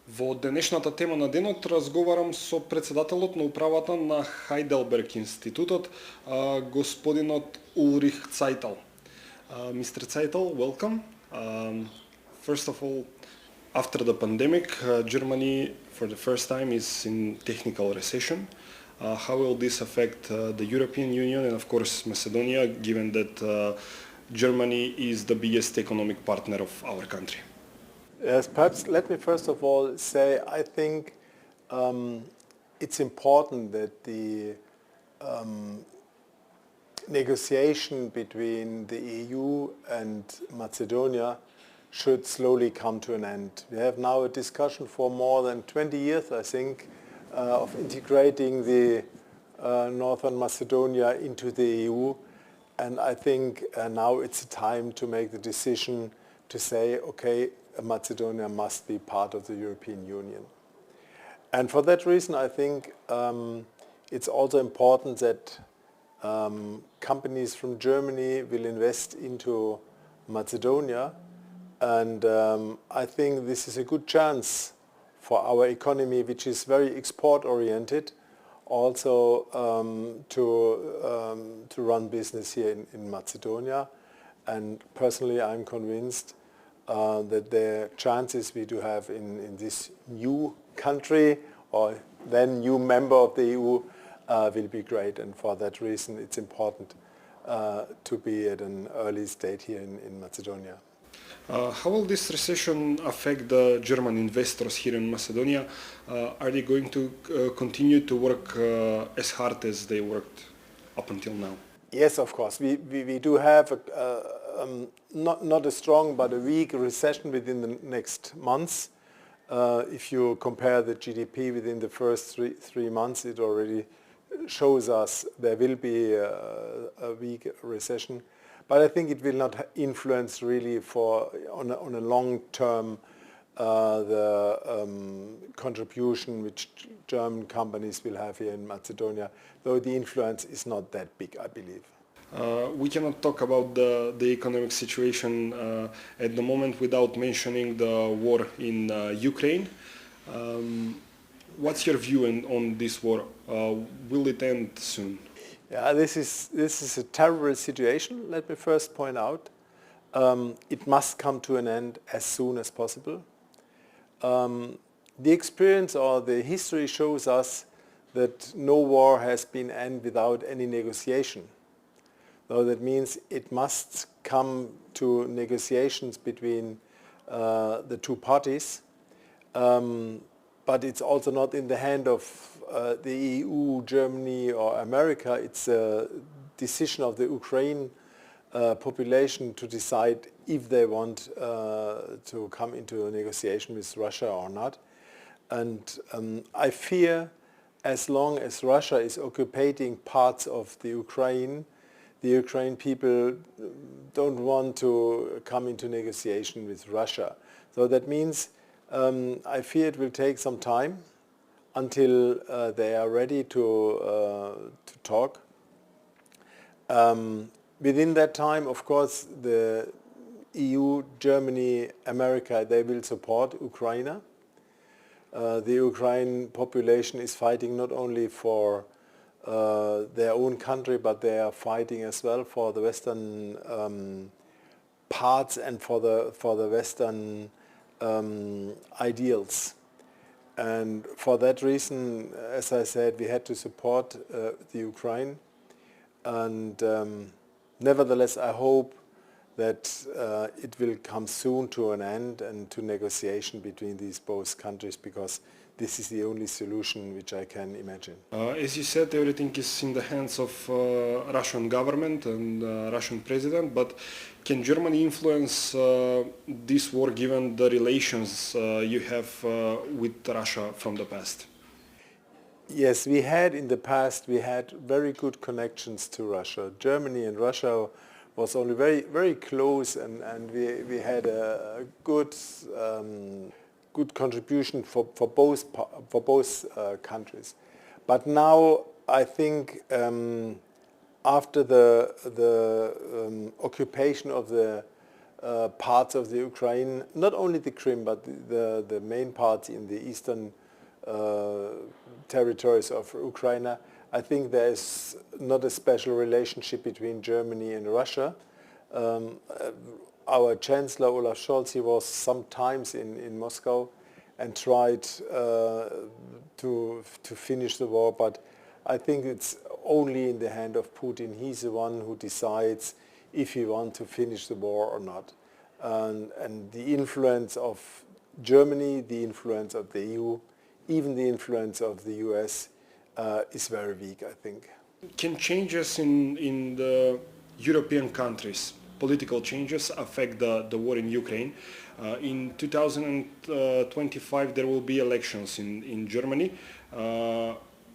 Во денешната тема на денот разговарам со председателот на управата на Хайделберг институтот, господинот Улрих Цајтел. Mr. Sitel, welcome. First of all, after the pandemic, Germany for the first time is in technical recession. How will this affect the European Union and of course Macedonia, given that Germany is the biggest economic partner of our country? Yes, perhaps let me first of all say I think it's important that the negotiation between the EU and Macedonia should slowly come to an end. We have now a discussion for more than 20 years, I think, of integrating the Northern Macedonia into the EU, and I think now it's time to make the decision to say, okay, Macedonia must be part of the European Union. And for that reason, I think it's also important that companies from Germany will invest into Macedonia, and I think this is a good chance for our economy, which is very export-oriented, also to run business here in Macedonia. And personally, I'm convinced that the chances we do have in this new country, or then new member of the EU, will be great, and for that reason it's important to be at an early stage here in Macedonia. How will this recession affect the German investors here in Macedonia? Are they going to continue to work as hard as they worked up until now? Yes, of course. We do have not a strong but a weak recession within the next months. If you compare the GDP within the first three months, it already shows us there will be a weak recession. But I think it will not influence really on a long term the contribution which German companies will have here in Macedonia, though the influence is not that big, I believe. We cannot talk about the economic situation at the moment without mentioning the war in Ukraine. What's your view on this war? Will it end soon? Yeah, this is a terrible situation. Let me first point out it must come to an end as soon as possible. The experience or the history shows us that no war has been ended without any negotiation. So that means it must come to negotiations between the two parties. But it's also not in the hand of the EU, Germany or America. It's a decision of the Ukraine population to decide if they want to come into a negotiation with Russia or not. And I fear as long as Russia is occupying parts of the Ukraine people don't want to come into negotiation with Russia. So that means I fear it will take some time until they are ready to talk. Within that time, of course, the EU, Germany, America, they will support Ukraine. The Ukrainian population is fighting not only for their own country, but they are fighting as well for the Western parts and for the Western ideals. And for that reason, as I said, we had to support the Ukraine. And nevertheless, I hope that it will come soon to an end and to negotiation between these both countries, because this is the only solution which I can imagine. As you said, everything is in the hands of Russian government and Russian president, but can Germany influence this war given the relations you have with Russia from the past? Yes, we had in the past, we had very good connections to Russia. Germany and Russia was only very close, and we had a good contribution for both countries. But now I think after the occupation of the parts of the Ukraine, not only the Crimea, but the main parts in the eastern territories of Ukraine. I think there is not a special relationship between Germany and Russia. Our Chancellor Olaf Scholz, he was sometimes in Moscow and tried to finish the war, but I think it's only in the hand of Putin. He's the one who decides if he wants to finish the war or not. And the influence of Germany, the influence of the EU, even the influence of the US is very weak, I think. Can changes in the European countries, political changes, affect the war in Ukraine? In 2025 there will be elections in Germany.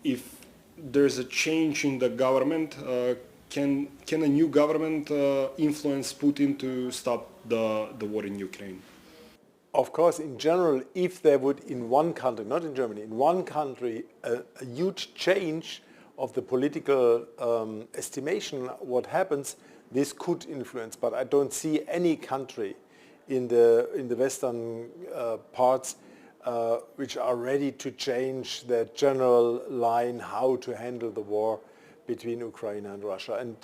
If there's a change in the government, can a new government influence Putin to stop the war in Ukraine? Of course, in general, if there would in one country, not in Germany, in one country, a huge change of the political estimation, what happens, this could influence. But I don't see any country in the Western parts which are ready to change their general line how to handle the war between Ukraine and Russia. And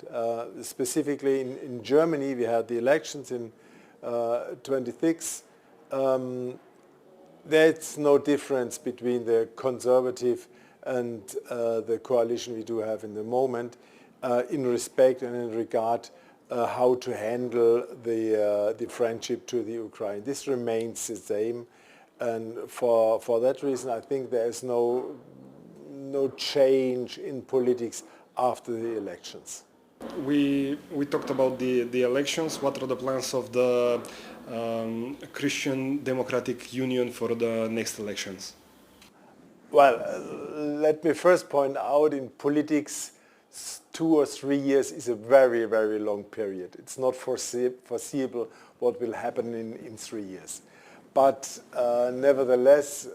specifically in Germany, we had the elections in 26. There's no difference between the conservative and the coalition we do have in the moment in respect and in regard how to handle the friendship to the Ukraine. This remains the same, and for that reason I think there is no change in politics after the elections. We talked about the elections. What are the plans of the Christian Democratic Union for the next elections? Well, let me first point out, in politics 2 or 3 years is a very, very long period. It's not foreseeable what will happen in 3 years. But nevertheless,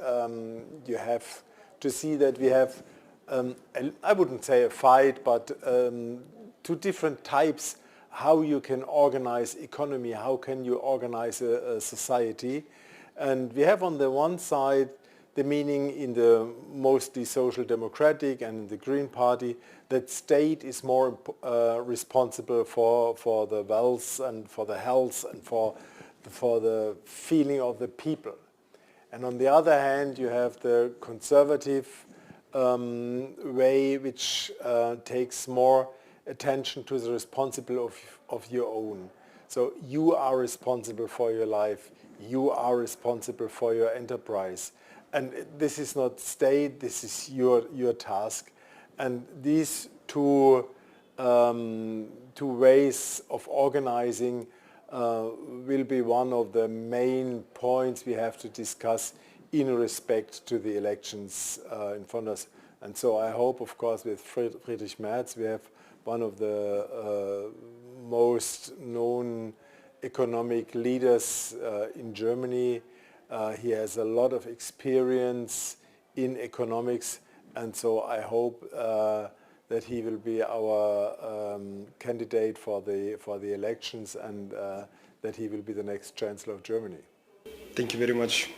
you have to see that we have, I wouldn't say a fight, but two different types how you can organize economy, how can you organize a society. And we have on the one side the meaning in the mostly social democratic and in the Green Party that state is more responsible for the wealth and for the health and for the feeling of the people. And on the other hand, you have the conservative way which takes more attention to the responsibility of your own. So you are responsible for your life, you are responsible for your enterprise. And this is not state, this is your task. And these two ways of organizing will be one of the main points we have to discuss in respect to the elections in front of us. And so I hope, of course, with Friedrich Merz, we have one of the most known economic leaders in Germany. He has a lot of experience in economics, and so I hope that he will be our candidate for the elections, and that he will be the next Chancellor of Germany. Thank you very much.